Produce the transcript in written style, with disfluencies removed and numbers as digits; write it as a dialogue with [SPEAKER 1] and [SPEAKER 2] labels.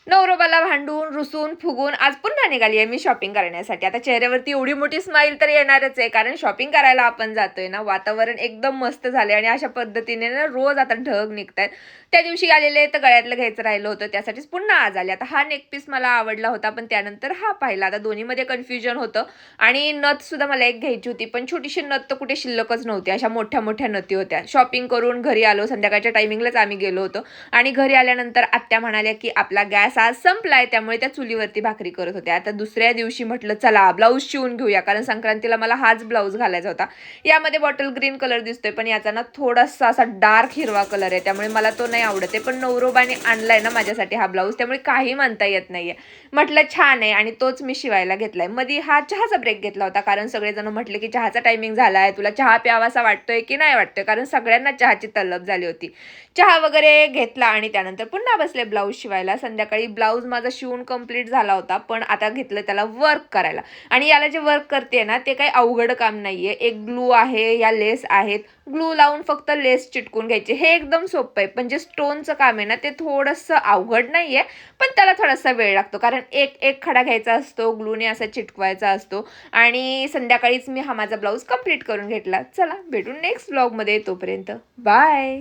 [SPEAKER 1] नवरोबाला भांडून रुसून फुगून आज पुन्हा निघाली आहे मी शॉपिंग करण्यासाठी. आता चेहऱ्यावरती एवढी मोठी स्माईल तर येणारच आहे, कारण शॉपिंग करायला आपण जातोय ना. वातावरण एकदम मस्त झाले आणि अशा पद्धतीने ना रोज आता ढग निघतायत. त्या दिवशी आलेले तर गळ्यातलं घ्यायचं राहिलं होतं, त्यासाठीच पुन्हा आज आले. आता हा नेक पीस मला आवडला होता, पण त्यानंतर हा पाहिला. आता दोन्हीमध्ये कन्फ्युजन होतं. आणि नथ सुद्धा मला एक घ्यायची होती, पण छोटीशी नथ तर कुठे शिल्लकच नव्हती. अशा मोठ्या मोठ्या नथी होत्या. शॉपिंग करून घरी आलो, संध्याकाळच्या टायमिंगलाच आम्ही गेलो होतो. आणि घरी आल्यानंतर आत्या म्हणाल्या की आपला गॅस आज संपलाय, त्यामुळे त्या चुलीवरती भाकरी करत होत्या. आता दुसऱ्या दिवशी म्हटलं चला ब्लाऊज शिवून घेऊया, कारण संक्रांतीला मला हाच ब्लाऊज घालायचा होता. यामध्ये बॉटल ग्रीन कलर दिसतोय, पण याचा ना थोडासा असा डार्क हिरवा कलर आहे, त्यामुळे मला तो नाही आवडत आहे. पण नवरोबाने आणलाय ना माझ्यासाठी हा ब्लाऊज, त्यामुळे काही म्हणता येत नाहीये. म्हटलं छान आहे आणि तोच मी शिवायला घेतलाय. मध्ये हा चहाचा ब्रेक घेतला होता, कारण सगळेजण म्हटले की चहाचा टायमिंग झालाय, तुला चहा प्यावासा वाटतोय की नाही वाटतोय, कारण सगळ्यांना चहाची तलब झाली होती. चहा वगैरे घेतला आणि त्यानंतर पुन्हा बसले ब्लाऊज शिवायला. संध्याकाळी ब्लाऊज माझा शिवून कंप्लीट झाला होता, पण आता घेतलं त्याला वर्क करायला. आणि याला जे वर्क करते ना ते काही अवघड काम नाहीये. एक ग्लू आहे, या लेस आहेत, ग्लू लावून फक्त लेस चिटकून घ्यायचे. हे एकदम सोपं आहे, पण जे स्टोनचं काम आहे ना ते थोडंसं अवघड नाहीये, पण त्याला थोडासा वेळ लागतो, कारण एक एक खडा घ्यायचा असतो, ग्लूने असा चिटकवायचा असतो. आणि संध्याकाळीच मी हा माझा ब्लाऊज कंप्लीट करून घेतला. चला भेटून नेक्स्ट ब्लॉगमध्ये, तोपर्यंत बाय.